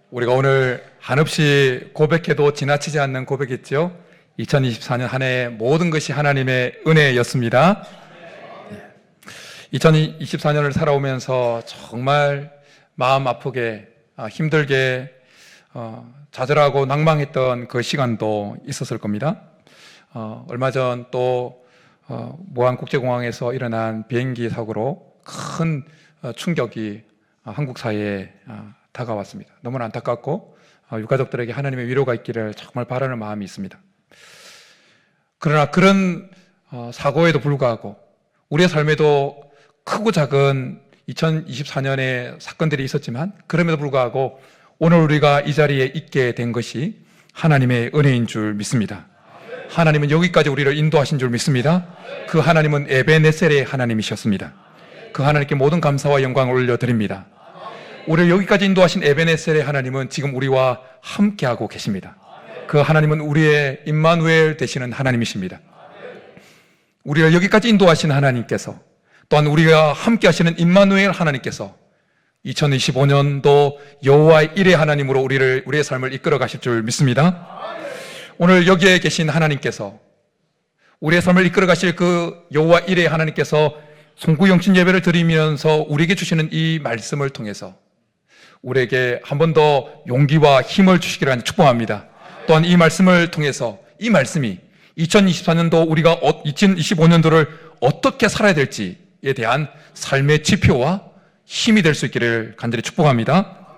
우리가 오늘 한없이 고백해도 지나치지 않는 고백이죠. 2024년 한 해 모든 것이 하나님의 은혜였습니다. 2024년을 살아오면서 정말 마음 아프게 힘들게 좌절하고 낭망했던 그 시간도 있었을 겁니다. 얼마 전 또 모안국제공항에서 일어난 비행기 사고로 큰 충격이 한국 사회에 다가왔습니다. 너무나 안타깝고 유가족들에게 하나님의 위로가 있기를 정말 바라는 마음이 있습니다. 그러나 그런 사고에도 불구하고 우리의 삶에도 크고 작은 2024년의 사건들이 있었지만 그럼에도 불구하고 오늘 우리가 이 자리에 있게 된 것이 하나님의 은혜인 줄 믿습니다. 하나님은 여기까지 우리를 인도하신 줄 믿습니다. 그 하나님은 에베네셀의 하나님이셨습니다. 그 하나님께 모든 감사와 영광을 올려드립니다. 우리를 여기까지 인도하신 에베네셀의 하나님은 지금 우리와 함께하고 계십니다. 그 하나님은 우리의 임마누엘 되시는 하나님이십니다. 우리를 여기까지 인도하신 하나님께서 또한 우리가 함께하시는 임마누엘 하나님께서 2025년도 여호와의 일의 하나님으로 우리의 삶을 이끌어 가실 줄 믿습니다. 오늘 여기에 계신 하나님께서 우리의 삶을 이끌어 가실 그 여호와 일의 하나님께서 송구영신 예배를 드리면서 우리에게 주시는 이 말씀을 통해서 우리에게 한 번 더 용기와 힘을 주시기를 축복합니다. 또한 이 말씀을 통해서 이 말씀이 2024년도 우리가 2025년도를 어떻게 살아야 될지에 대한 삶의 지표와 힘이 될 수 있기를 간절히 축복합니다.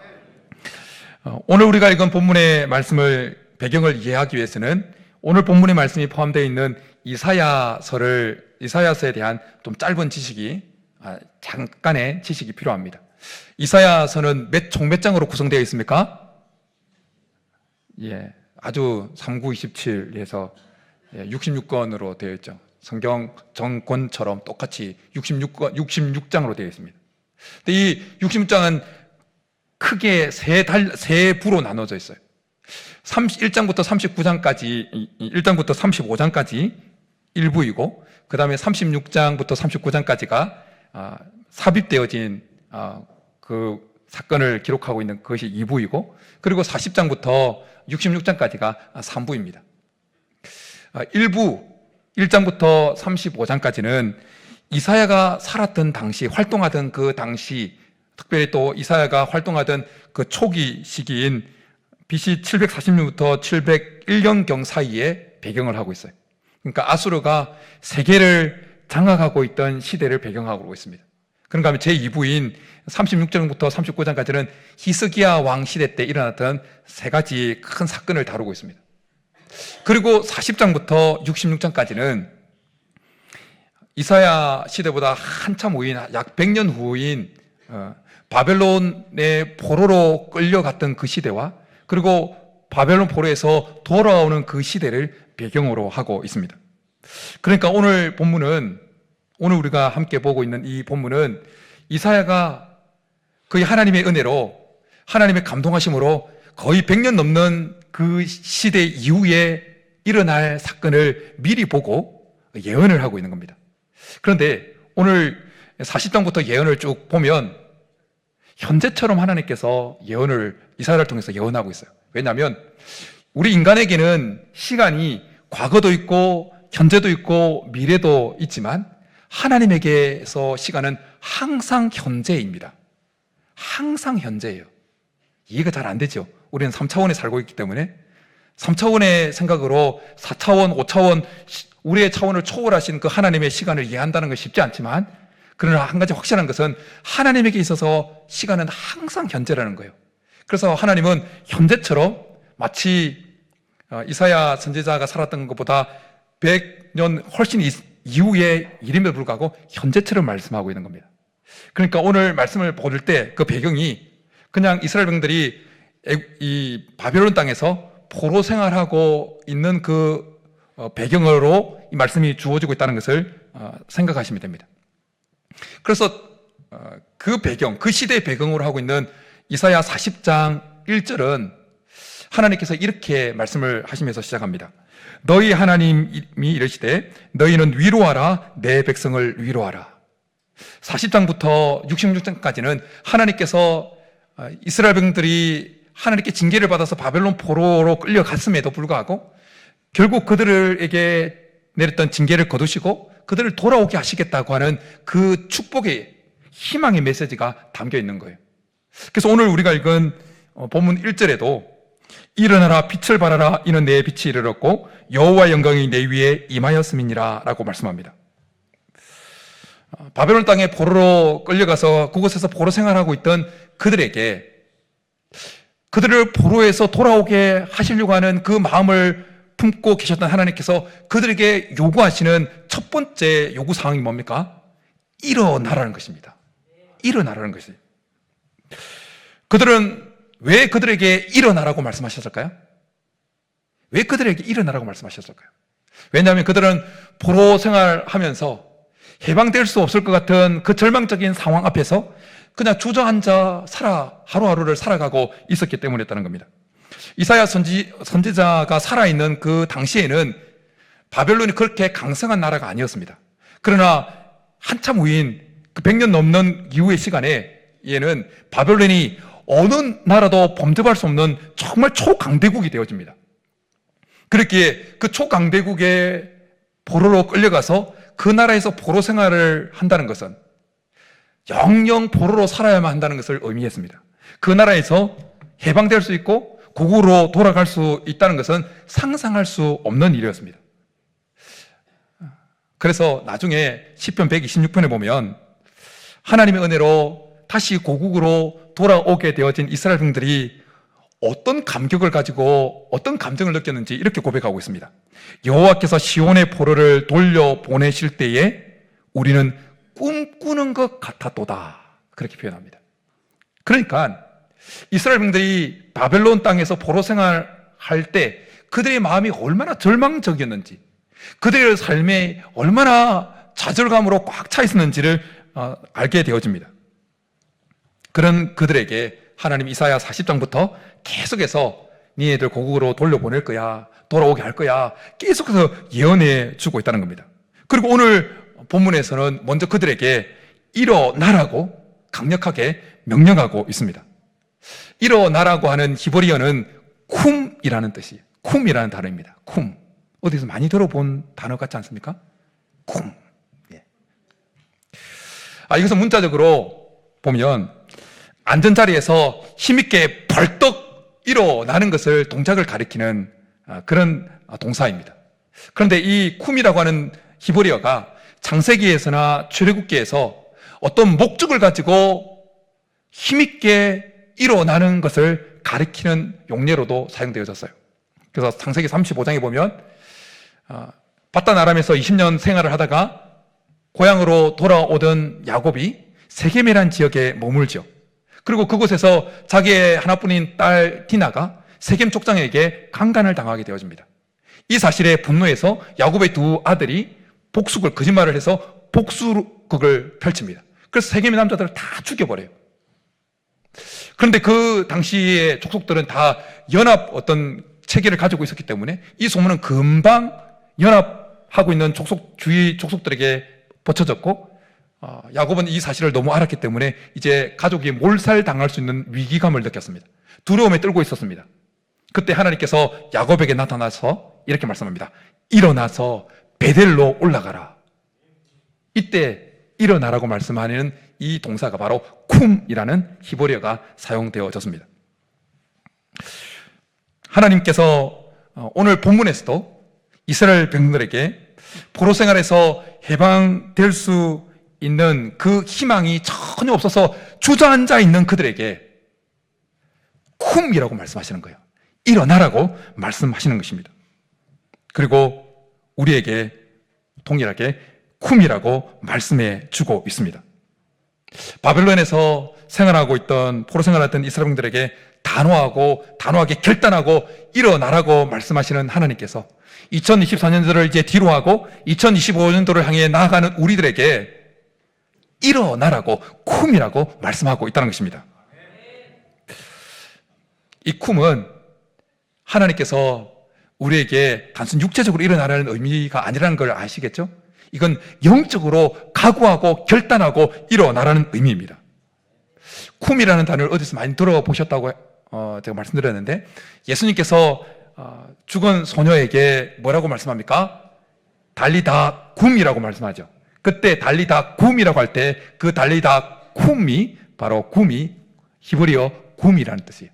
오늘 우리가 읽은 본문의 말씀을 배경을 이해하기 위해서는 오늘 본문의 말씀이 포함되어 있는 이사야서에 대한 좀 짧은 지식이 잠깐의 지식이 필요합니다. 이사야서는 총 몇 장으로 구성되어 있습니까? 아주 3927에서 66권으로 되어 있죠. 성경 정권처럼 똑같이 66장으로 되어 있습니다. 근데 이 66장은 크게 세 부로 나눠져 있어요. 1장부터 39장까지, 1장부터 35장까지 1부이고, 그 다음에 36장부터 39장까지가 삽입되어진 그 사건을 기록하고 있는 것이 2부이고, 그리고 40장부터 66장까지가 3부입니다. 1장부터 35장까지는 이사야가 살았던 당시, 활동하던 그 당시, 특별히 또 이사야가 활동하던 그 초기 시기인 BC 740년부터 701년경 사이에 배경을 하고 있어요. 그러니까 아수르가 세계를 장악하고 있던 시대를 배경하고 있습니다. 그런가 하면 제2부인 36장부터 39장까지는 히스기야 왕 시대 때 일어났던 세 가지 큰 사건을 다루고 있습니다. 그리고 40장부터 66장까지는 이사야 시대보다 한참 후인, 약 100년 후인 바벨론의 포로로 끌려갔던 그 시대와 그리고 바벨론 포로에서 돌아오는 그 시대를 배경으로 하고 있습니다. 그러니까 오늘 우리가 함께 보고 있는 이 본문은 이사야가 거의 하나님의 은혜로, 하나님의 감동하심으로 거의 100년 넘는 그 시대 이후에 일어날 사건을 미리 보고 예언을 하고 있는 겁니다. 그런데 오늘 40장부터 예언을 쭉 보면 현재처럼 하나님께서 예언을 이사야를 통해서 예언하고 있어요. 왜냐하면 우리 인간에게는 시간이 과거도 있고 현재도 있고 미래도 있지만 하나님에게서 시간은 항상 현재입니다. 항상 현재예요. 이해가 잘 안 되죠. 우리는 3차원에 살고 있기 때문에 3차원의 생각으로 4차원, 5차원 우리의 차원을 초월하신 그 하나님의 시간을 이해한다는 것이 쉽지 않지만 그러나 한 가지 확실한 것은 하나님에게 있어서 시간은 항상 현재라는 거예요. 그래서 하나님은 현재처럼 마치 이사야 선지자가 살았던 것보다 100년 훨씬 이후의 일임에도 불구하고 현재처럼 말씀하고 있는 겁니다. 그러니까 오늘 말씀을 볼 때 그 배경이 그냥 이스라엘 백성들이 이 바벨론 땅에서 포로 생활하고 있는 그 배경으로 이 말씀이 주어지고 있다는 것을 생각하시면 됩니다. 그래서 그 배경, 그 시대의 배경으로 하고 있는 이사야 40장 1절은 하나님께서 이렇게 말씀을 하시면서 시작합니다. 너희 하나님이 이르시되 너희는 위로하라, 내 백성을 위로하라. 40장부터 66장까지는 하나님께서 이스라엘 백성들이 하나님께 징계를 받아서 바벨론 포로로 끌려갔음에도 불구하고 결국 그들에게 내렸던 징계를 거두시고 그들을 돌아오게 하시겠다고 하는 그 축복의 희망의 메시지가 담겨 있는 거예요. 그래서 오늘 우리가 읽은 본문 1절에도 일어나라 빛을 발하라 이는 내 빛이 이르렀고 여호와의 영광이 내 위에 임하였음이니라 라고 말씀합니다. 바벨론 땅에 포로로 끌려가서 그곳에서 포로 생활하고 있던 그들에게 그들을 포로에서 돌아오게 하시려고 하는 그 마음을 품고 계셨던 하나님께서 그들에게 요구하시는 첫 번째 요구 사항이 뭡니까? 일어나라는 것입니다. 일어나라는 것이에요. 그들은 왜 그들에게 일어나라고 말씀하셨을까요? 왜 그들에게 일어나라고 말씀하셨을까요? 왜냐하면 그들은 포로 생활하면서 해방될 수 없을 것 같은 그 절망적인 상황 앞에서 그냥 주저앉아 하루하루를 살아가고 있었기 때문이었다는 겁니다. 이사야 선지자가 살아있는 그 당시에는 바벨론이 그렇게 강성한 나라가 아니었습니다. 그러나 한참 후인 그 100년 넘는 이후의 시간에 얘는 바벨론이 어느 나라도 범접할 수 없는 정말 초강대국이 되어집니다. 그렇기에 그 초강대국의 포로로 끌려가서 그 나라에서 포로 생활을 한다는 것은 영영 포로로 살아야만 한다는 것을 의미했습니다. 그 나라에서 해방될 수 있고 고국으로 돌아갈 수 있다는 것은 상상할 수 없는 일이었습니다. 그래서 나중에 시편 126편에 보면 하나님의 은혜로 다시 고국으로 돌아오게 되어진 이스라엘 백성들이 어떤 감격을 가지고 어떤 감정을 느꼈는지 이렇게 고백하고 있습니다. 여호와께서 시온의 포로를 돌려보내실 때에 우리는 꿈꾸는 것 같았도다. 그렇게 표현합니다. 그러니까 이스라엘 백성들이 바벨론 땅에서 포로 생활할 때 그들의 마음이 얼마나 절망적이었는지, 그들의 삶에 얼마나 좌절감으로 꽉 차 있었는지를 알게 되어집니다. 그런 그들에게 하나님 이사야 40장부터 계속해서 니네들 고국으로 돌려보낼 거야, 돌아오게 할 거야, 계속해서 예언해 주고 있다는 겁니다. 그리고 오늘 본문에서는 먼저 그들에게 일어나라고 강력하게 명령하고 있습니다. 일어나라고 하는 히브리어는 쿰이라는 뜻이에요. 쿰이라는 단어입니다. 쿰. 어디서 많이 들어본 단어 같지 않습니까? 쿰. 예. 이것은 문자적으로 보면 앉은 자리에서 힘있게 벌떡 일어나는 것을 동작을 가리키는 그런 동사입니다. 그런데 이 쿰이라고 하는 히브리어가 창세기에서나 출애굽기에서 어떤 목적을 가지고 힘있게 일어나는 것을 가리키는 용례로도 사용되어졌어요. 그래서 창세기 35장에 보면 바단 아람에서 20년 생활을 하다가 고향으로 돌아오던 야곱이 세겜이라는 지역에 머물죠. 그리고 그곳에서 자기의 하나뿐인 딸 디나가 세겜 족장에게 강간을 당하게 되어집니다. 이 사실에 분노해서 야곱의 두 아들이 거짓말을 해서 복수극을 펼칩니다. 그래서 세겜의 남자들을 다 죽여버려요. 그런데 그 당시의 족속들은 다 어떤 체계를 가지고 있었기 때문에 이 소문은 금방 연합하고 있는 주위 족속들에게 퍼쳐졌고, 야곱은 이 사실을 너무 알았기 때문에 이제 가족이 몰살당할 수 있는 위기감을 느꼈습니다. 두려움에 떨고 있었습니다. 그때 하나님께서 야곱에게 나타나서 이렇게 말씀합니다. 일어나서 베델로 올라가라. 이때 일어나라고 말씀하는 이 동사가 바로 쿰이라는 히브리어가 사용되어졌습니다. 하나님께서 오늘 본문에서도 이스라엘 백성들에게 포로 생활에서 해방될 수 있는 그 희망이 전혀 없어서 주저앉아 있는 그들에게 쿰이라고 말씀하시는 거예요. 일어나라고 말씀하시는 것입니다. 그리고 우리에게 동일하게 쿰이라고 말씀해 주고 있습니다. 바벨론에서 생활하고 있던 포로 생활하던 이스라엘 백성들에게 단호하게 결단하고 일어나라고 말씀하시는 하나님께서 2024년도를 이제 뒤로 하고 2025년도를 향해 나아가는 우리들에게 일어나라고 쿰이라고 말씀하고 있다는 것입니다. 이 쿰은 하나님께서 우리에게 단순 육체적으로 일어나라는 의미가 아니라는 걸 아시겠죠? 이건 영적으로 각오하고 결단하고 일어나라는 의미입니다. 쿰이라는 단어를 어디서 많이 들어보셨다고 제가 말씀드렸는데, 예수님께서 죽은 소녀에게 뭐라고 말씀합니까? 달리다 쿰이라고 말씀하죠. 그때 달리다 쿰이라고 할 때 그 달리다 쿰이 바로 쿰이 히브리어 굼이라는 뜻이에요.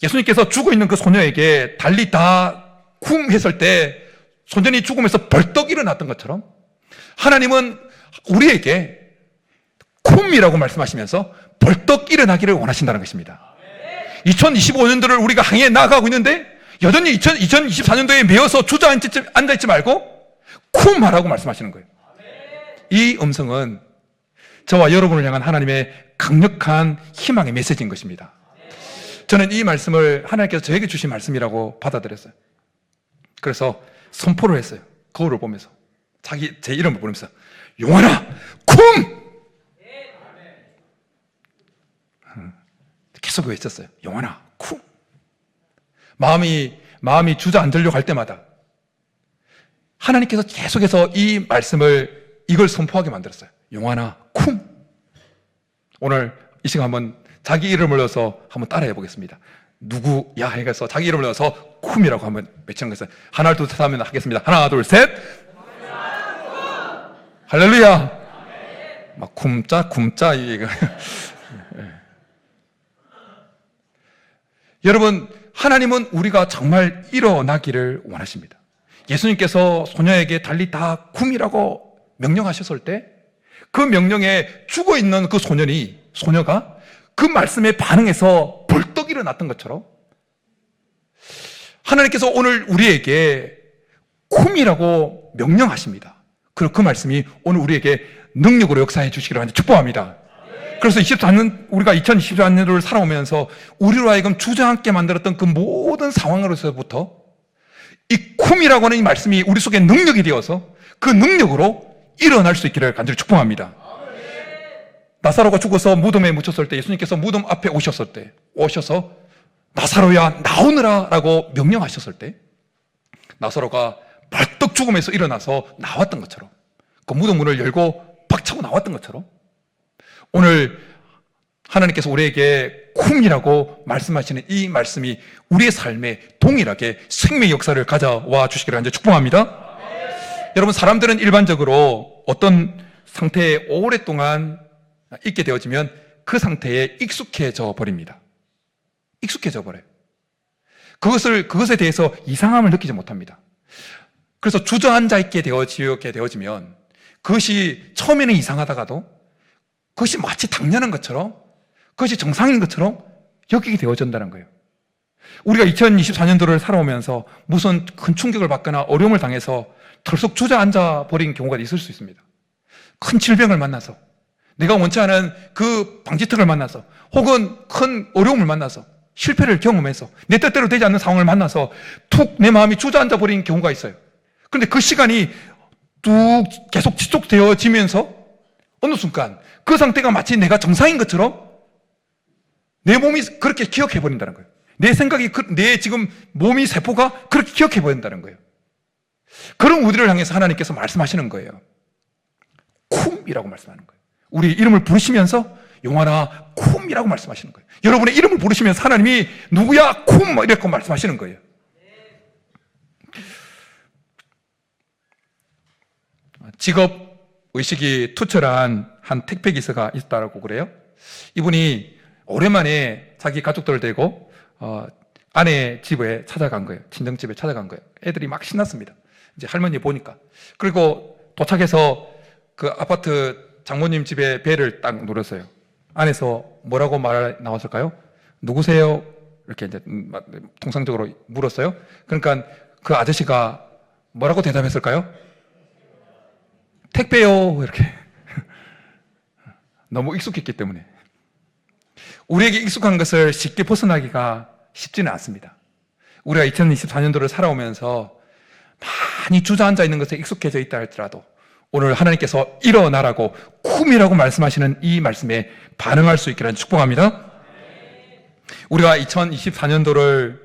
예수님께서 죽어 있는 그 소녀에게 달리다 쿰 했을 때 소년이 죽으면서 벌떡 일어났던 것처럼 하나님은 우리에게 쿰이라고 말씀하시면서 벌떡 일어나기를 원하신다는 것입니다. 2025년도를 우리가 향해 나아가고 있는데 여전히 2024년도에 매여서 주저앉아있지 말고 쿰 하라고 말씀하시는 거예요. 이 음성은 저와 여러분을 향한 하나님의 강력한 희망의 메시지인 것입니다. 저는 이 말씀을 하나님께서 저에게 주신 말씀이라고 받아들였어요. 그래서 선포를 했어요. 거울을 보면서 제 이름을 부르면서 용환아 쿰! 계속 외쳤어요. 용환아 쿰! 마음이 주저앉으려고 할 때마다 하나님께서 계속해서 이걸 선포하게 만들었어요. 용환아 쿰! 오늘 이 시간 한번 자기 이름을 넣어서 한번 따라해 보겠습니다. 누구야 해서 자기 이름을 넣어서 쿰이라고 한번 외치는 것을 하나 둘 셋 하면 하겠습니다. 하나 둘 셋. 할렐루야. 막 쿰짜 이거. 여러분, 하나님은 우리가 정말 일어나기를 원하십니다. 예수님께서 소녀에게 달리다 쿰이라고 명령하셨을 때 그 명령에 죽어 있는 그 소녀가 그 말씀에 반응해서 벌떡 일어났던 것처럼 하나님께서 오늘 우리에게 쿰이라고 명령하십니다. 그리고 그 말씀이 오늘 우리에게 능력으로 역사해 주시기를 하는 축복합니다. 그래서 우리가 2024년도를 살아오면서 우리로 하여금 주저앉게 만들었던 그 모든 상황으로서부터 이 쿰이라고 하는 이 말씀이 우리 속에 능력이 되어서 그 능력으로 일어날 수 있기를 간절히 축복합니다. 나사로가 죽어서 무덤에 묻혔을 때 예수님께서 무덤 앞에 오셔서 나사로야 나오너라 라고 명령하셨을 때 나사로가 벌떡 죽음에서 일어나서 나왔던 것처럼 그 무덤 문을 열고 박차고 나왔던 것처럼 오늘 하나님께서 우리에게 쿰이라고 말씀하시는 이 말씀이 우리의 삶에 동일하게 생명의 역사를 가져와 주시기를 간절히 축복합니다. 여러분, 사람들은 일반적으로 어떤 상태에 오랫동안 있게 되어지면 그 상태에 익숙해져 버립니다. 익숙해져 버려요. 그것에 대해서 이상함을 느끼지 못합니다. 그래서 주저앉아 있게 되어지면 그것이 처음에는 이상하다가도 그것이 마치 당연한 것처럼 그것이 정상인 것처럼 여기게 되어진다는 거예요. 우리가 2024년도를 살아오면서 무슨 큰 충격을 받거나 어려움을 당해서 털썩 주저앉아 버린 경우가 있을 수 있습니다. 큰 질병을 만나서 내가 원치 않은 그 방지턱을 만나서 혹은 큰 어려움을 만나서 실패를 경험해서 내 뜻대로 되지 않는 상황을 만나서 툭 내 마음이 주저앉아 버린 경우가 있어요. 그런데 그 시간이 쭉 계속 지속되어지면서 어느 순간 그 상태가 마치 내가 정상인 것처럼 내 몸이 그렇게 기억해 버린다는 거예요. 내 생각이, 내 지금 몸이 세포가 그렇게 기억해 버린다는 거예요. 그런 우리를 향해서 하나님께서 말씀하시는 거예요. 쿰이라고 말씀하는 거예요. 우리 이름을 부르시면서 용환아 쿰이라고 말씀하시는 거예요. 여러분의 이름을 부르시면서 하나님이 누구야 쿰 이렇게 말씀하시는 거예요. 직업의식이 투철한 한 택배기사가 있다고 그래요. 이분이 오랜만에 자기 가족들을 데리고 아내 집에 찾아간 거예요. 친정집에 찾아간 거예요. 애들이 막 신났습니다. 이제 할머니 보니까. 그리고 도착해서 그 아파트 장모님 집에 벨을 딱 눌렀어요. 안에서 뭐라고 말 나왔을까요? 누구세요? 이렇게 이제 통상적으로 물었어요. 그러니까 그 아저씨가 뭐라고 대답했을까요? 택배요. 이렇게. 너무 익숙했기 때문에. 우리에게 익숙한 것을 쉽게 벗어나기가 쉽지는 않습니다. 우리가 2024년도를 살아오면서 많이 주저앉아 있는 것에 익숙해져 있다 할지라도 오늘 하나님께서 일어나라고 쿰이라고 말씀하시는 이 말씀에 반응할 수 있기를 축복합니다. 우리가 2024년도를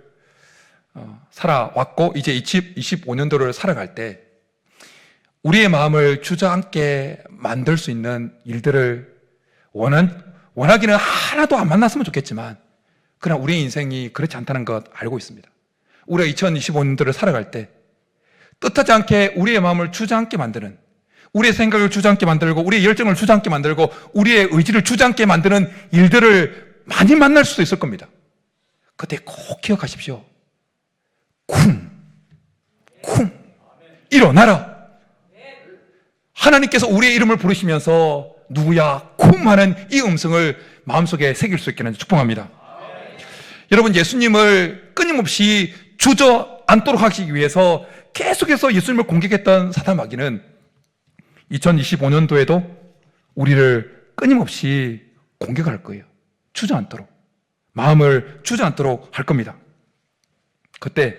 살아왔고 이제 2025년도를 살아갈 때 우리의 마음을 주저앉게 만들 수 있는 일들을 원하기는 하나도 안 만났으면 좋겠지만, 그러나 우리의 인생이 그렇지 않다는 것 알고 있습니다. 우리가 2025년도를 살아갈 때 뜻하지 않게 우리의 마음을 주저앉게 만드는, 우리의 생각을 주저앉게 만들고, 우리의 열정을 주저앉게 만들고, 우리의 의지를 주저앉게 만드는 일들을 많이 만날 수도 있을 겁니다. 그때 꼭 기억하십시오. 쿵 일어나라. 하나님께서 우리의 이름을 부르시면서 누구야 쿵 하는 이 음성을 마음속에 새길 수 있기를 축복합니다. 여러분, 예수님을 끊임없이 주저앉도록 하시기 위해서 계속해서 예수님을 공격했던 사단 마귀는 2025년도에도 우리를 끊임없이 공격할 거예요. 주저앉도록, 마음을 주저앉도록 할 겁니다. 그때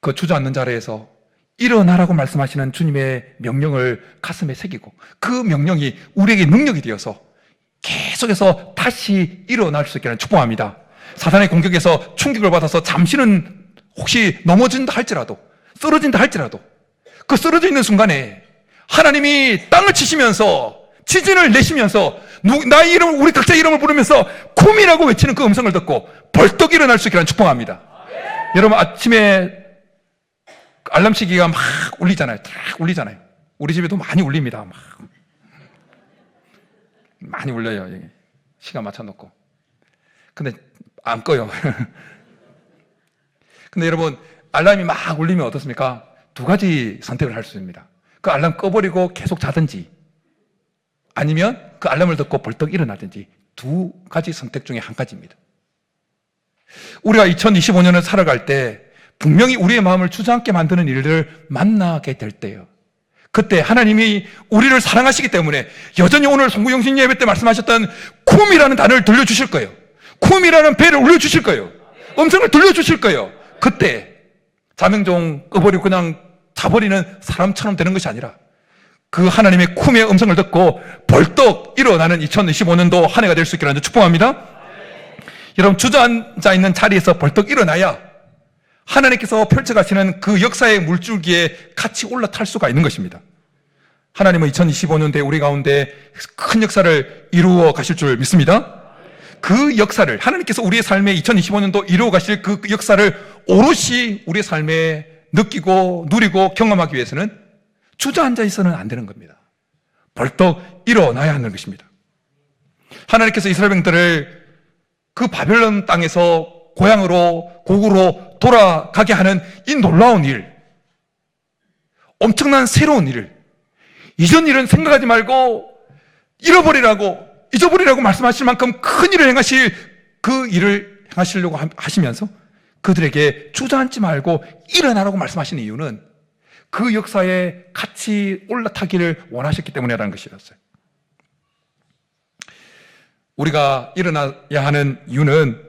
그 주저앉는 자리에서 일어나라고 말씀하시는 주님의 명령을 가슴에 새기고, 그 명령이 우리에게 능력이 되어서 계속해서 다시 일어날 수 있게 하는 축복합니다. 사단의 공격에서 충격을 받아서 잠시는 혹시 넘어진다 할지라도, 쓰러진다 할지라도, 그 쓰러져 있는 순간에 하나님이 땅을 치시면서, 지진을 내시면서 나의 이름을, 우리 각자의 이름을 부르면서 쿰이라고 외치는 그 음성을 듣고 벌떡 일어날 수 있게 하는 축복합니다. 여러분, 아침에 알람 시계가 막 울리잖아요. 탁 울리잖아요. 우리 집에도 많이 울립니다. 많이 울려요. 여기. 시간 맞춰놓고. 근데 안 꺼요. 근데 여러분, 알람이 막 울리면 어떻습니까? 두 가지 선택을 할 수 있습니다. 그 알람 꺼버리고 계속 자든지, 아니면 그 알람을 듣고 벌떡 일어나든지, 두 가지 선택 중에 한 가지입니다. 우리가 2025년을 살아갈 때 분명히 우리의 마음을 주저앉게 만드는 일들을 만나게 될 때요, 그때 하나님이 우리를 사랑하시기 때문에 여전히 오늘 송구영신 예배 때 말씀하셨던 쿰이라는 단어를 들려주실 거예요. 쿰이라는 배를 울려주실 거예요. 음성을 들려주실 거예요. 그때 자명종 꺼버리고 그냥 자버리는 사람처럼 되는 것이 아니라 그 하나님의 쿰의 음성을 듣고 벌떡 일어나는 2025년도 한 해가 될 수 있기를 축복합니다. 여러분, 주저앉아 있는 자리에서 벌떡 일어나야 하나님께서 펼쳐가시는 그 역사의 물줄기에 같이 올라탈 수가 있는 것입니다. 하나님은 2025년도에 우리 가운데 큰 역사를 이루어 가실 줄 믿습니다. 그 역사를, 하나님께서 우리의 삶에 2025년도 이루어 가실 그 역사를 오롯이 우리의 삶에 느끼고 누리고 경험하기 위해서는 주저앉아 있어는 안 되는 겁니다. 벌떡 일어나야 하는 것입니다. 하나님께서 이스라엘 백성들을 그 바벨론 땅에서 고향으로, 고국으로 돌아가게 하는 이 놀라운 일, 엄청난 새로운 일을, 이전 일은 생각하지 말고 잊어버리라고 말씀하실 만큼 큰 일을 행하실 그 일을 행하시려고 하시면서 그들에게 주저앉지 말고 일어나라고 말씀하시는 이유는 그 역사에 같이 올라타기를 원하셨기 때문이라는 것이었어요. 우리가 일어나야 하는 이유는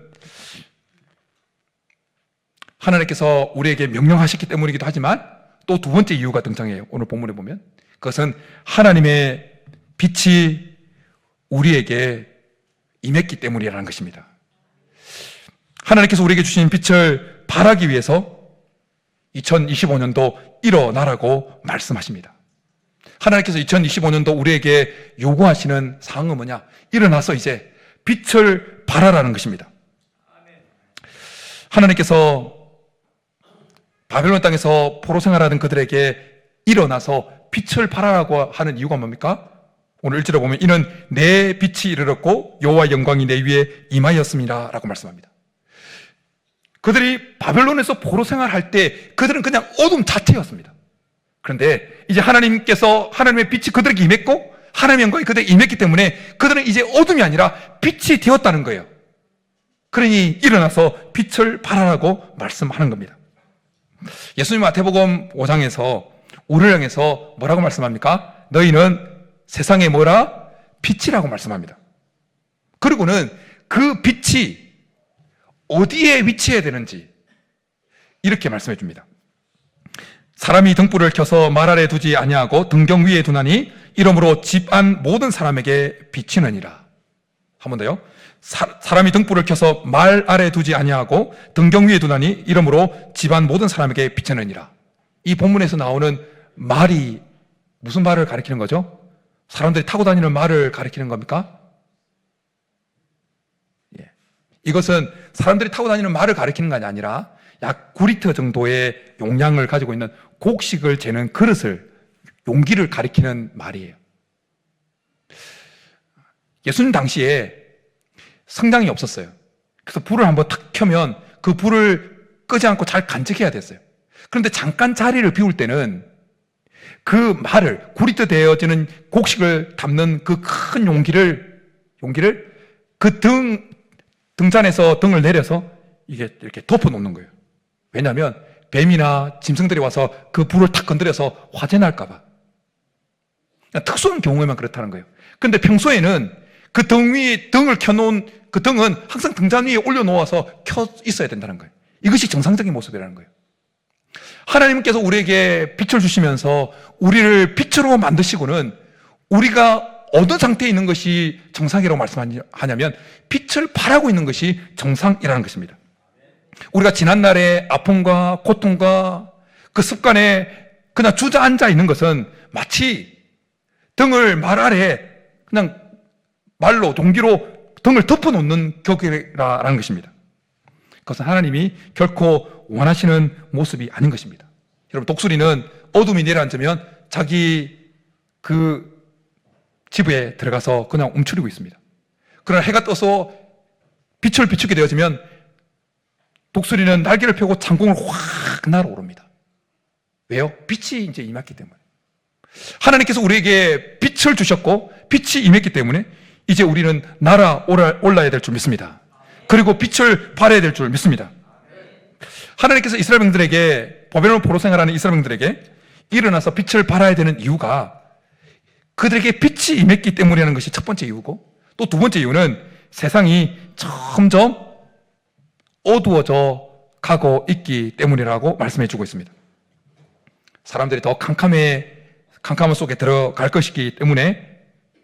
하나님께서 우리에게 명령하셨기 때문이기도 하지만 또 두 번째 이유가 등장해요. 오늘 본문에 보면 그것은 하나님의 빛이 우리에게 임했기 때문이라는 것입니다. 하나님께서 우리에게 주신 빛을 발하기 위해서 2025년도 일어나라고 말씀하십니다. 하나님께서 2025년도 우리에게 요구하시는 사항은 뭐냐? 일어나서 이제 빛을 발하라는 것입니다. 하나님께서 바벨론 땅에서 포로 생활하던 그들에게 일어나서 빛을 발하라고 하는 이유가 뭡니까? 오늘 1절에 보면 이는 내 빛이 이르렀고 여호와의 영광이 내 위에 임하였습니다 라고 말씀합니다. 그들이 바벨론에서 포로 생활할 때 그들은 그냥 어둠 자체였습니다. 그런데 이제 하나님의 빛이 그들에게 임했고 하나님의 영광이 그들에게 임했기 때문에 그들은 이제 어둠이 아니라 빛이 되었다는 거예요. 그러니 일어나서 빛을 발하라고 말씀하는 겁니다. 예수님 마태복음 5장에서 우리를 향해서 뭐라고 말씀합니까? 너희는 세상의 뭐라? 빛이라고 말씀합니다. 그리고는 그 빛이 어디에 위치해야 되는지 이렇게 말씀해 줍니다. 사람이 등불을 켜서 말 아래 두지 아니하고 등경 위에 두나니 이러므로 집 안 모든 사람에게 비치느니라. 한 번 더요. 사람이 등불을 켜서 말 아래 두지 아니하고 등경 위에 두나니 이러므로 집 안 모든 사람에게 비치느니라. 이 본문에서 나오는 말이 무슨 말을 가리키는 거죠? 사람들이 타고 다니는 말을 가리키는 겁니까? 예. 이것은 사람들이 타고 다니는 말을 가리키는 것이 아니라 약 9리터 정도의 용량을 가지고 있는 곡식을 재는 그릇을, 용기를 가리키는 말이에요. 예수님 당시에 성당이 없었어요. 그래서 불을 한번 탁 켜면 그 불을 끄지 않고 잘 간직해야 됐어요. 그런데 잠깐 자리를 비울 때는 그 말을, 9리터 되어지는 곡식을 담는 그 큰 용기를 그 등잔에서 등을 내려서 이게 이렇게 덮어 놓는 거예요. 왜냐하면 뱀이나 짐승들이 와서 그 불을 탁 건드려서 화재 날까봐. 특수한 경우에만 그렇다는 거예요. 그런데 평소에는 그 등을 켜놓은 그 등은 항상 등잔 위에 올려놓아서 켜 있어야 된다는 거예요. 이것이 정상적인 모습이라는 거예요. 하나님께서 우리에게 빛을 주시면서 우리를 빛으로 만드시고는 우리가 어떤 상태에 있는 것이 정상이라고 말씀하냐면 빛을 발하고 있는 것이 정상이라는 것입니다. 우리가 지난날의 아픔과 고통과 그 습관에 그냥 주저앉아 있는 것은 마치 등을 말 아래 그냥 말로, 동기로 등을 덮어놓는 격이라는 것입니다. 그것은 하나님이 결코 원하시는 모습이 아닌 것입니다. 여러분, 독수리는 어둠이 내려앉으면 자기 그 집에 들어가서 그냥 움츠리고 있습니다. 그러나 해가 떠서 빛을 비추게 되어지면 독수리는 날개를 펴고 창공을 확 날아오릅니다. 왜요? 빛이 이제 임했기 때문에. 하나님께서 우리에게 빛을 주셨고 빛이 임했기 때문에 이제 우리는 올라야 될 줄 믿습니다. 그리고 빛을 발해야 될 줄 믿습니다. 하나님께서 이스라엘 백성들에게, 바벨론 포로 생활하는 이스라엘 백성들에게 일어나서 빛을 발해야 되는 이유가 그들에게 빛이 임했기 때문이라는 것이 첫 번째 이유고, 또 두 번째 이유는 세상이 점점 어두워져 가고 있기 때문이라고 말씀해 주고 있습니다. 사람들이 더 캄캄함 속에 들어갈 것이기 때문에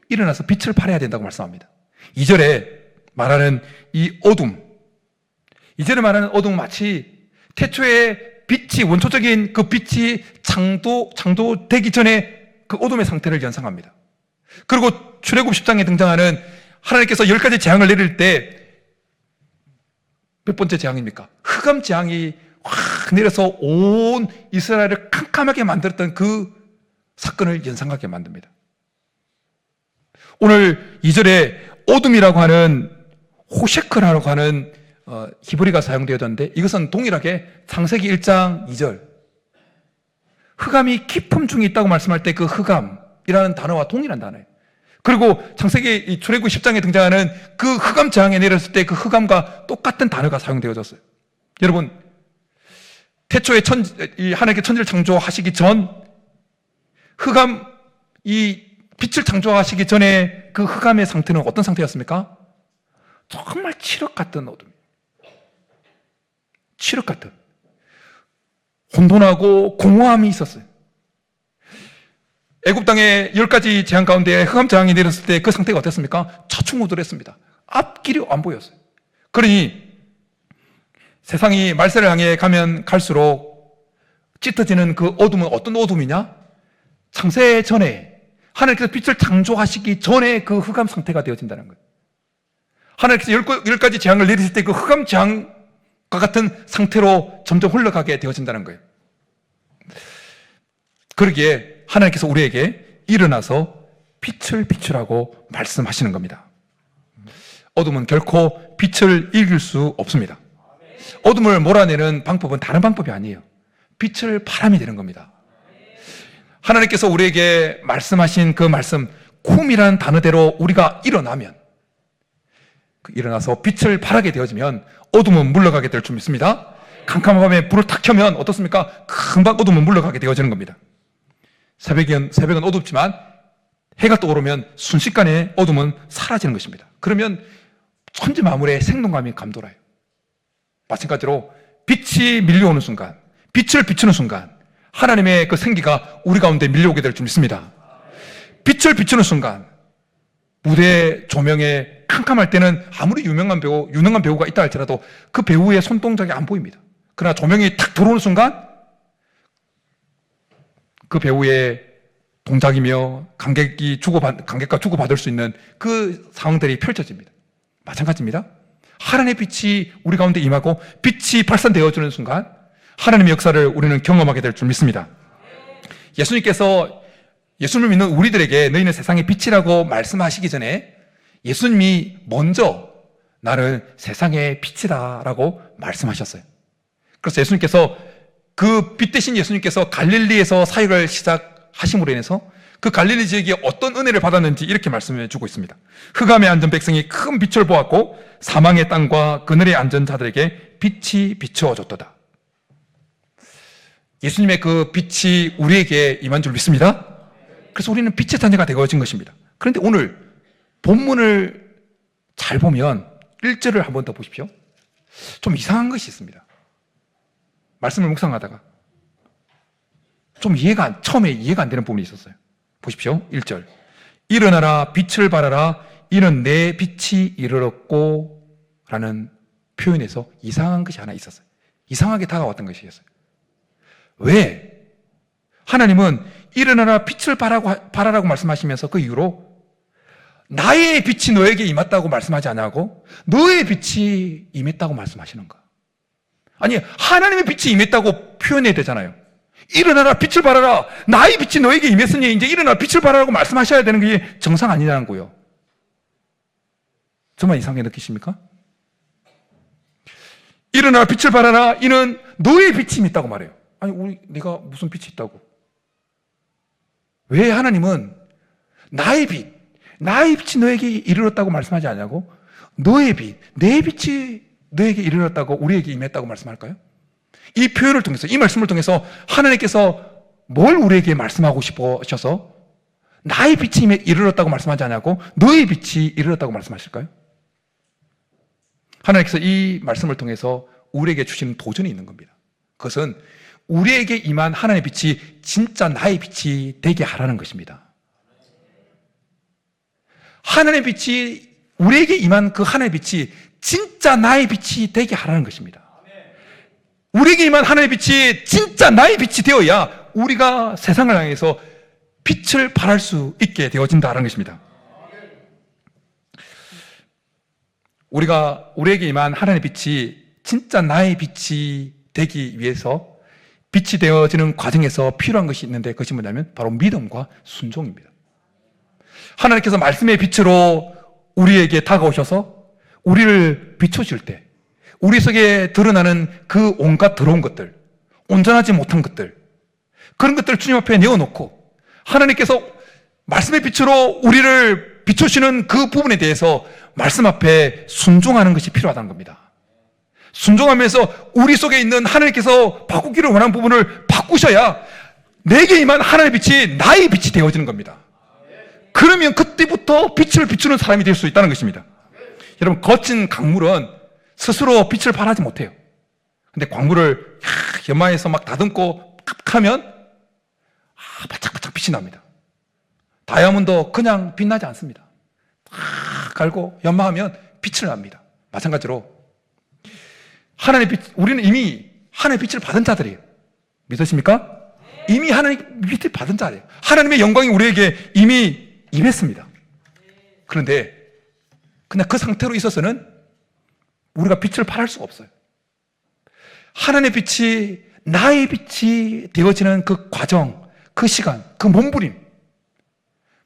일어나서 빛을 발해야 된다고 말씀합니다. 2절에 말하는 이 어둠, 2절에 말하는 어둠은 마치 태초에 빛이, 원초적인 그 빛이 창조되기 전에 그 어둠의 상태를 연상합니다. 그리고 출애굽 10장에 등장하는 하나님께서 10가지 재앙을 내릴 때 몇 번째 재앙입니까? 흑암 재앙이 확 내려서 온 이스라엘을 캄캄하게 만들었던 그 사건을 연상하게 만듭니다. 오늘 2절에 어둠이라고 하는 호셰크라고 하는 히브리가 사용되었는데 이것은 동일하게 창세기 1장 2절 흑암이 깊음 중에 있다고 말씀할 때 그 흑암이라는 단어와 동일한 단어예요. 그리고 창세기 출애굽 10장에 등장하는 그 흑암 재앙에 내렸을 때 그 흑암과 똑같은 단어가 사용되어졌어요. 여러분, 태초에 하나님께 천지를 창조하시기 전 흑암, 이 빛을 창조하시기 전에 그 흑암의 상태는 어떤 상태였습니까? 정말 칠흑 같은 어둠, 칠흑 같은 혼돈하고 공허함이 있었어요. 애굽 땅의 10가지 재앙 가운데 흑암 재앙이 내렸을 때 그 상태가 어땠습니까? 좌충우돌했습니다. 앞길이 안 보였어요. 그러니 세상이 말세를 향해 가면 갈수록 짙어지는 그 어둠은 어떤 어둠이냐? 창세 전에 하나님께서 빛을 창조하시기 전에 그 흑암 상태가 되어진다는 거예요. 하나님께서 10가지 재앙을 내리실 때 그 흑암 재앙과 같은 상태로 점점 흘러가게 되어진다는 거예요. 그러기에 하나님께서 우리에게 일어나서 빛을 비추라고 말씀하시는 겁니다. 어둠은 결코 빛을 이길 수 없습니다. 어둠을 몰아내는 방법은 다른 방법이 아니에요. 빛을 발하면 되는 겁니다. 하나님께서 우리에게 말씀하신 그 말씀, 쿰이라는 단어대로 우리가 일어나면, 일어나서 빛을 발하게 되어지면 어둠은 물러가게 될 줄 믿습니다. 캄캄한 밤에 불을 탁 켜면 어떻습니까? 금방 어둠은 물러가게 되어지는 겁니다. 새벽은 어둡지만 해가 떠오르면 순식간에 어둠은 사라지는 것입니다. 그러면 천지 만물의 생동감이 감돌아요. 마찬가지로 빛이 밀려오는 순간, 빛을 비추는 순간 하나님의 그 생기가 우리 가운데 밀려오게 될 줄 믿습니다. 빛을 비추는 순간 무대 조명에 캄캄할 때는 아무리 유능한 배우가 있다 할지라도 그 배우의 손동작이 안 보입니다. 그러나 조명이 탁 들어오는 순간 그 배우의 동작이며 관객과 주고받을 수 있는 그 상황들이 펼쳐집니다. 마찬가지입니다. 하나님의 빛이 우리 가운데 임하고 빛이 발산되어주는 순간 하나님의 역사를 우리는 경험하게 될 줄 믿습니다. 예수님께서 예수님을 믿는 우리들에게 너희는 세상의 빛이라고 말씀하시기 전에 예수님이 먼저 나는 세상의 빛이다 라고 말씀하셨어요. 그래서 예수님께서 그 빛 대신 예수님께서 갈릴리에서 사역을 시작하심으로 인해서 그 갈릴리 지역에 어떤 은혜를 받았는지 이렇게 말씀해 주고 있습니다. 흑암에 앉은 백성이 큰 빛을 보았고 사망의 땅과 그늘에 앉은 자들에게 빛이 비추어졌도다. 예수님의 그 빛이 우리에게 임한 줄 믿습니다. 그래서 우리는 빛의 자녀가 되어진 것입니다. 그런데 오늘 본문을 잘 보면 1절을 한 번 더 보십시오. 좀 이상한 것이 있습니다. 말씀을 묵상하다가 좀 처음에 이해가 안 되는 부분이 있었어요. 보십시오. 1절. 일어나라 빛을 발하라 이는 내 빛이 이르렀고 라는 표현에서 이상한 것이 하나 있었어요. 이상하게 다가왔던 것이었어요. 왜? 하나님은 일어나라 빛을 발하라고 말씀하시면서 그 이후로 나의 빛이 너에게 임했다고 말씀하지 않고 너의 빛이 임했다고 말씀하시는가? 아니, 하나님의 빛이 임했다고 표현해야 되잖아요. 일어나라 빛을 발하라 나의 빛이 너에게 임했으니 이제 일어나라 빛을 발하라고 말씀하셔야 되는 게 정상 아니냐는 거예요. 정말 이상하게 느끼십니까? 일어나라 빛을 발하라 이는 너의 빛이 임했다고 말해요. 아니, 네가 무슨 빛이 있다고? 왜 하나님은 나의 빛이 너에게 이르렀다고 말씀하지 않냐고? 너의 빛, 내 빛이 너에게 이르렀다고 우리에게 임했다고 말씀할까요? 이 표현을 통해서, 이 말씀을 통해서 하나님께서 뭘 우리에게 말씀하고 싶으셔서 나의 빛이 이르렀다고 말씀하지 않냐고? 너의 빛이 이르렀다고 말씀하실까요? 하나님께서 이 말씀을 통해서 우리에게 주시는 도전이 있는 겁니다. 그것은 우리에게 임한 하나님의 빛이 진짜 나의 빛이 되게 하라는 것입니다. 하나님의 빛이 우리에게 임한 그 하나님의 빛이 진짜 나의 빛이 되게 하라는 것입니다. 우리에게 임한 하나님의 빛이 진짜 나의 빛이 되어야 우리가 세상을 향해서 빛을 발할 수 있게 되어진다는 것입니다. 우리에게 임한 하나님의 빛이 진짜 나의 빛이 되기 위해서 빛이 되어지는 과정에서 필요한 것이 있는데 그것이 뭐냐면 바로 믿음과 순종입니다. 하나님께서 말씀의 빛으로 우리에게 다가오셔서 우리를 비춰줄 때 우리 속에 드러나는 그 온갖 더러운 것들, 온전하지 못한 것들, 그런 것들을 주님 앞에 내어놓고 하나님께서 말씀의 빛으로 우리를 비추시는 그 부분에 대해서 말씀 앞에 순종하는 것이 필요하다는 겁니다. 순종하면서 우리 속에 있는 하나님께서 바꾸기를 원하는 부분을 바꾸셔야 내게 임한 하나님의 빛이 나의 빛이 되어지는 겁니다. 그러면 그때부터 빛을 비추는 사람이 될 수 있다는 것입니다. 여러분, 거친 강물은 스스로 빛을 발하지 못해요. 근데 광물을 연마해서 막 다듬고 하면 바짝바짝 빛이 납니다. 다이아몬드 그냥 빛나지 않습니다. 갈고 연마하면 빛을 납니다. 마찬가지로 하나님의 빛, 우리는 이미 하나님의 빛을 받은 자들이에요. 믿으십니까? 이미 하나님의 빛을 받은 자예요. 하나님의 영광이 우리에게 이미 임했습니다. 그런데 그냥 그 상태로 있어서는 우리가 빛을 발할 수가 없어요. 하나님의 빛이 나의 빛이 되어지는 그 과정, 그 시간, 그 몸부림,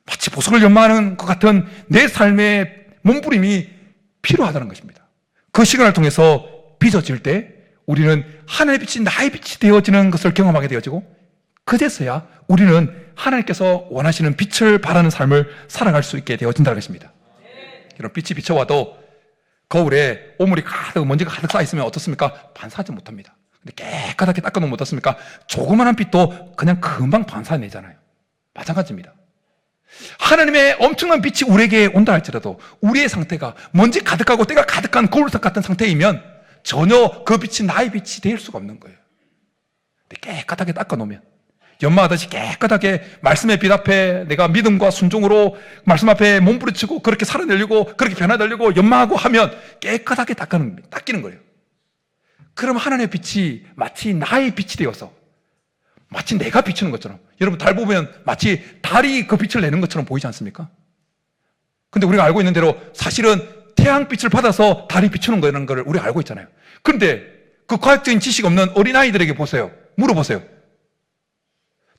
마치 보석을 연마하는 것 같은 내 삶의 몸부림이 필요하다는 것입니다. 그 시간을 통해서 빚어질 때 우리는 하나님의 빛이 나의 빛이 되어지는 것을 경험하게 되어지고 그제서야 우리는 하나님께서 원하시는 빛을 발하는 삶을 살아갈 수 있게 되어진다는 것입니다. 이런 빛이 비춰와도 거울에 오물이 가득, 먼지가 가득 쌓여있으면 어떻습니까? 반사하지 못합니다. 근데 깨끗하게 닦아놓으면 어떻습니까? 조그만한 빛도 그냥 금방 반사내잖아요. 마찬가지입니다. 하나님의 엄청난 빛이 우리에게 온다 할지라도 우리의 상태가 먼지 가득하고 때가 가득한 거울석 같은 상태이면 전혀 그 빛이 나의 빛이 될 수가 없는 거예요. 근데 깨끗하게 닦아놓으면 연마하듯이 깨끗하게 말씀의 빛 앞에 내가 믿음과 순종으로 말씀 앞에 몸부림치고 그렇게 살아내려고 그렇게 변화되려고 연마하고 하면 깨끗하게 닦이는 거예요. 그럼 하나님의 빛이 마치 나의 빛이 되어서 마치 내가 비추는 것처럼. 여러분, 달 보면 마치 달이 그 빛을 내는 것처럼 보이지 않습니까? 근데 우리가 알고 있는 대로 사실은 태양빛을 받아서 달이 비추는 거라는 걸 우리가 알고 있잖아요. 그런데 그 과학적인 지식 없는 어린아이들에게 보세요. 물어보세요.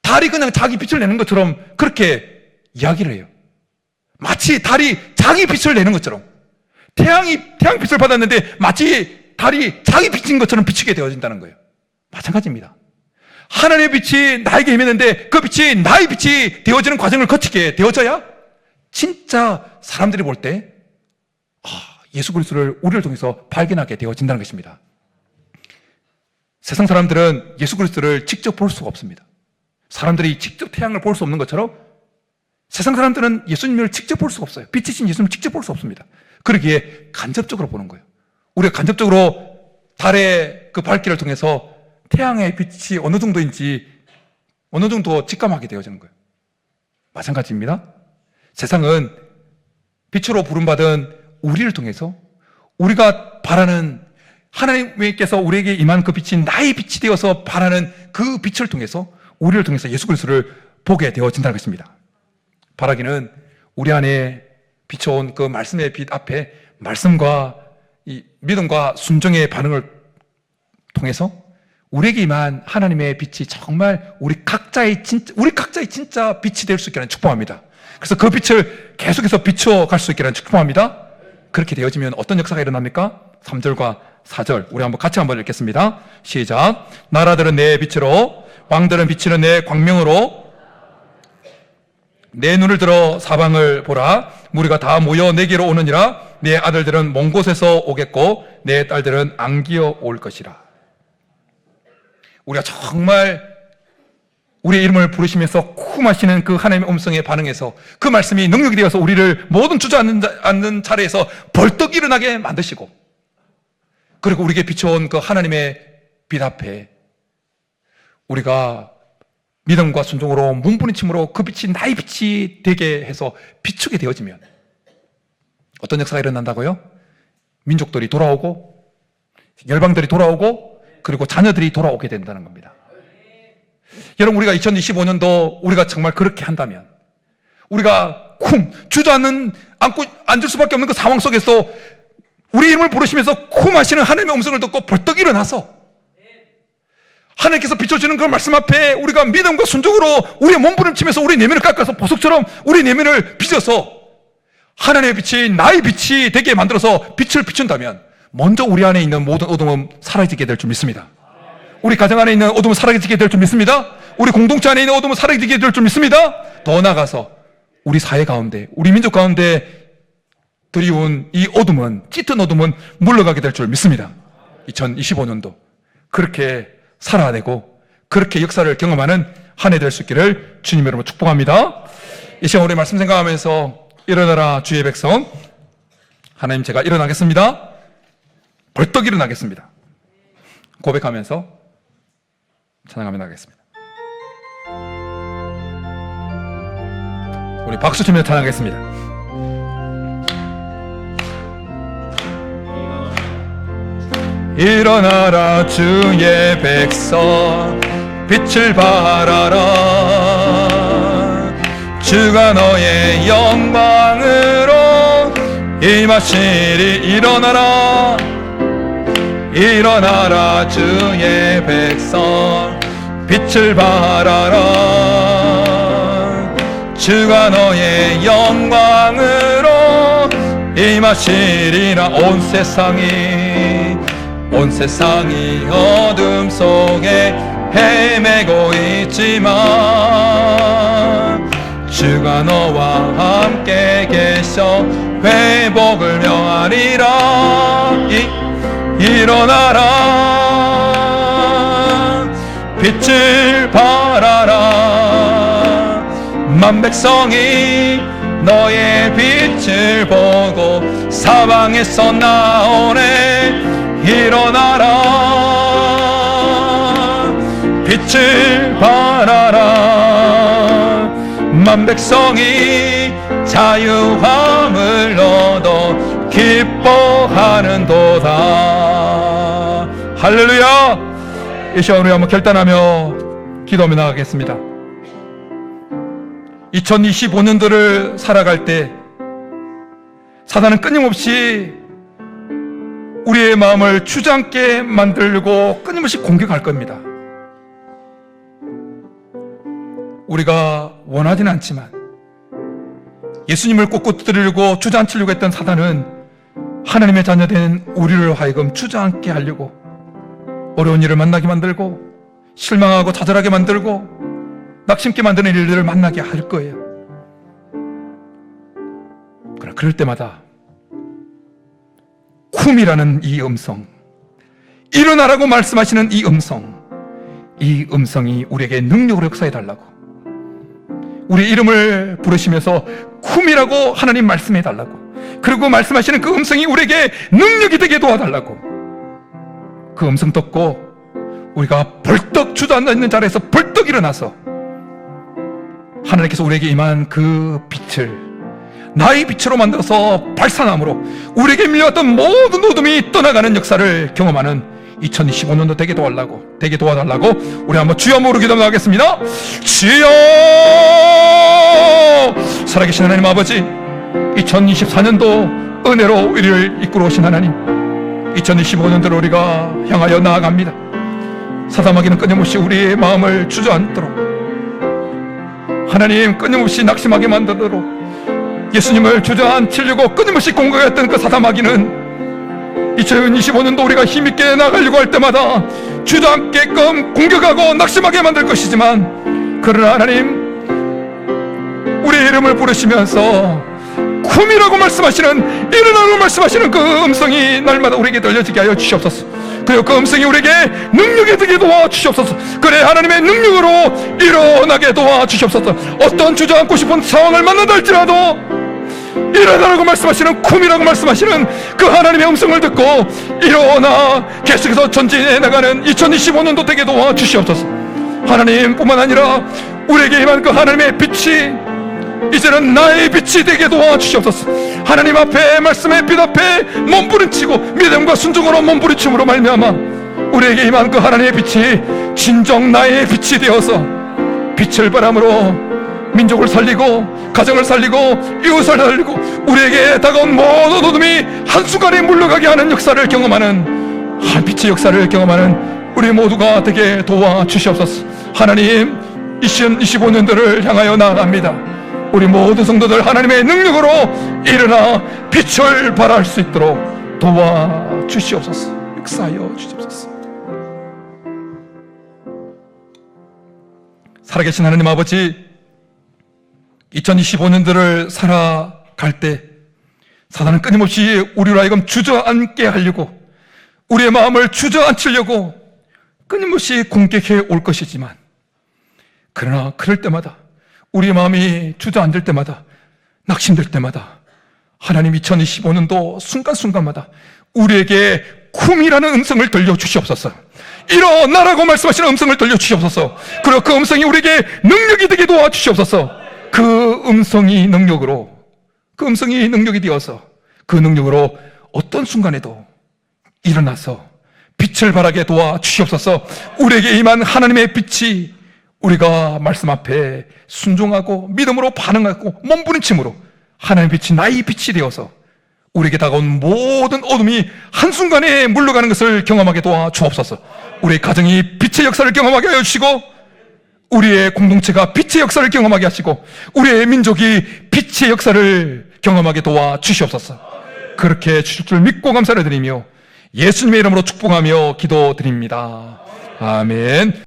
달이 그냥 자기 빛을 내는 것처럼 그렇게 이야기를 해요. 마치 달이 자기 빛을 내는 것처럼. 태양빛을 받았는데 마치 달이 자기 빛인 것처럼 비추게 되어진다는 거예요. 마찬가지입니다. 하나님의 빛이 나에게 임했는데 그 빛이 나의 빛이 되어지는 과정을 거치게 되어져야 진짜 사람들이 볼 때 예수 그리스도를 우리를 통해서 발견하게 되어진다는 것입니다. 세상 사람들은 예수 그리스도를 직접 볼 수가 없습니다. 사람들이 직접 태양을 볼 수 없는 것처럼 세상 사람들은 예수님을 직접 볼 수가 없어요. 빛이신 예수님을 직접 볼 수 없습니다. 그러기에 간접적으로 보는 거예요. 우리가 간접적으로 달의 그 밝기를 통해서 태양의 빛이 어느 정도인지 어느 정도 직감하게 되어지는 거예요. 마찬가지입니다. 세상은 빛으로 부름받은 우리를 통해서 우리가 바라는 하나님께서 우리에게 임한 그 빛이 나의 빛이 되어서 바라는 그 빛을 통해서 우리를 통해서 예수 그리스도를 보게 되어진다는 것입니다. 바라기는 우리 안에 비춰온 그 말씀의 빛 앞에 말씀과 이 믿음과 순종의 반응을 통해서 우리에게 임한 하나님의 빛이 정말 우리 각자의 진짜 빛이 될 수 있기를 축복합니다. 그래서 그 빛을 계속해서 비추어 갈 수 있기를 축복합니다. 그렇게 되어지면 어떤 역사가 일어납니까? 3절과 4절 우리 같이 한번 읽겠습니다. 시작. 나라들은 내 빛으로, 왕들은 비치는 내 광명으로 내 눈을 들어 사방을 보라. 무리가 다 모여 내게로 오느니라. 내 아들들은 먼 곳에서 오겠고 내 딸들은 안기어 올 것이라. 우리가 정말 우리의 이름을 부르시면서 쿰하시는 그 하나님의 음성에 반응해서 그 말씀이 능력이 되어서 우리를 모든 주저앉는 자리에서 벌떡 일어나게 만드시고, 그리고 우리에게 비춰온 그 하나님의 빛 앞에 우리가 믿음과 순종으로 몸부림침으로 그 빛이 나의 빛이 되게 해서 비추게 되어지면 어떤 역사가 일어난다고요? 민족들이 돌아오고 열방들이 돌아오고 그리고 자녀들이 돌아오게 된다는 겁니다. 여러분, 우리가 2025년도 우리가 정말 그렇게 한다면 우리가 앉을 수밖에 없는 그 상황 속에서 우리 이름을 부르시면서 하시는 하나님의 음성을 듣고 벌떡 일어나서 하나님께서 비춰주는 그 말씀 앞에 우리가 믿음과 순종으로 우리의 몸부림치면서 우리 내면을 깎아서 보석처럼 우리 내면을 빚어서 하나님의 빛이 나의 빛이 되게 만들어서 빛을 비춘다면 먼저 우리 안에 있는 모든 어둠은 사라지게 될 줄 믿습니다. 우리 가정 안에 있는 어둠은 사라지게 될 줄 믿습니다. 우리 공동체 안에 있는 어둠은 사라지게 될 줄 믿습니다. 더 나아가서 우리 사회 가운데, 우리 민족 가운데 드리운 이 어둠은, 짙은 어둠은 물러가게 될 줄 믿습니다. 2025년도 그렇게 살아내고 그렇게 역사를 경험하는 한 해 될 수 있기를 주님 여러분 축복합니다. 이 시간 우리 말씀 생각하면서 일어나라 주의 백성, 하나님 제가 일어나겠습니다. 벌떡 일어나겠습니다. 고백하면서 찬양하며 나가겠습니다. 우리 박수 치며 찬양하겠습니다. 일어나라 주의 백성, 빛을 발하라. 주가 너의 영광으로 임하시리. 일어나라, 일어나라 주의 백성, 빛을 발하라. 주가 너의 영광으로 임하시리라. 온 세상이 어둠 속에 헤매고 있지만 주가 너와 함께 계셔 회복을 명하리라. 일어나라, 빛을 발하라. 만 백성이 너의 빛을 보고 사방에서 나오네. 일어나라, 빛을 발하라. 만 백성이 자유함을 얻어 기뻐하는도다. 할렐루야. 이 시간 우리 한번 결단하며 기도하며 나가겠습니다. 2025년도를 살아갈 때 사단은 끊임없이 우리의 마음을 주저앉게 만들고 끊임없이 공격할 겁니다. 우리가 원하지는 않지만 예수님을 꼿꼿 드리려고 주저앉히려고 했던 사단은 하나님의 자녀된 우리를 하여금 주저앉게 하려고 어려운 일을 만나게 만들고 실망하고 좌절하게 만들고 낙심케 만드는 일들을 만나게 할 거예요. 그러나 그럴 때마다 쿰이라는 이 음성, 일어나라고 말씀하시는 이 음성이 우리에게 능력으로 역사해달라고, 우리 이름을 부르시면서 쿰이라고 하나님 말씀해달라고, 그리고 말씀하시는 그 음성이 우리에게 능력이 되게 도와달라고, 그 음성 듣고 우리가 벌떡 주저앉아 있는 자리에서 벌떡 일어나서 하나님께서 우리에게 임한 그 빛을 나의 빛으로 만들어서 발산함으로 우리에게 밀려왔던 모든 어둠이 떠나가는 역사를 경험하는 2025년도 되게 도와달라고 우리 한번 주여 모르 기도하며 하겠습니다. 주여! 살아계신 하나님 아버지, 2024년도 은혜로 우리를 이끌어 오신 하나님, 2025년도로 우리가 향하여 나아갑니다. 사담하기는 끊임없이 우리의 마음을 주저앉도록, 하나님 끊임없이 낙심하게 만들도록, 예수님을 주저앉히려고 끊임없이 공격했던 그 사담하기는 2025년도 우리가 힘있게 나가려고 할 때마다 주저앉게끔 공격하고 낙심하게 만들 것이지만, 그러나 하나님 우리의 이름을 부르시면서 쿰이라고 말씀하시는, 일어나라고 말씀하시는 그 음성이 날마다 우리에게 들려지게 하여 주시옵소서. 그리고 그 음성이 우리에게 능력이 되게 도와주시옵소서. 그래, 하나님의 능력으로 일어나게 도와주시옵소서. 어떤 주저앉고 싶은 상황을 만난다 할지라도 일어나라고 말씀하시는, 쿰이라고 말씀하시는 그 하나님의 음성을 듣고 일어나 계속해서 전진해 나가는 2025년도 되게 도와주시옵소서. 하나님 뿐만 아니라 우리에게 임한 그 하나님의 빛이 이제는 나의 빛이 되게 도와주시옵소서. 하나님 앞에, 말씀의 빛 앞에 몸부림치고 믿음과 순종으로 몸부림침으로 말미암아 우리에게 임한 그 하나님의 빛이 진정 나의 빛이 되어서 빛을 바람으로 민족을 살리고 가정을 살리고 이웃을 살리고 우리에게 다가온 모든 어둠이 한순간에 물러가게 하는 역사를 경험하는, 빛의 역사를 경험하는 우리 모두가 되게 도와주시옵소서. 하나님, 2025년도를 향하여 나아갑니다. 우리 모든 성도들 하나님의 능력으로 일어나 빛을 발할 수 있도록 도와주시옵소서. 역사하여 주시옵소서. 살아계신 하나님 아버지, 2025년도를 살아갈 때 사단은 끊임없이 우리로 하여금 주저앉게 하려고, 우리의 마음을 주저앉히려고 끊임없이 공격해 올 것이지만, 그러나 그럴 때마다, 우리의 마음이 주저앉을 때마다, 낙심될 때마다 하나님 2025년도 순간순간마다 우리에게 쿰이라는 음성을 들려주시옵소서. 일어나라고 말씀하시는 음성을 들려주시옵소서. 그리고 그 음성이 우리에게 능력이 되게 도와주시옵소서. 그 음성이 능력으로, 그 음성이 능력이 되어서 그 능력으로 어떤 순간에도 일어나서 빛을 발하게 도와주시옵소서. 우리에게 임한 하나님의 빛이 우리가 말씀 앞에 순종하고 믿음으로 반응하고 몸부림침으로 하나님의 빛이 나의 빛이 되어서 우리에게 다가온 모든 어둠이 한순간에 물러가는 것을 경험하게 도와주옵소서. 우리의 가정이 빛의 역사를 경험하게 하여 주시고, 우리의 공동체가 빛의 역사를 경험하게 하시고, 우리의 민족이 빛의 역사를 경험하게 도와주시옵소서. 그렇게 주실 줄 믿고 감사를 드리며 예수님의 이름으로 축복하며 기도드립니다. 아멘.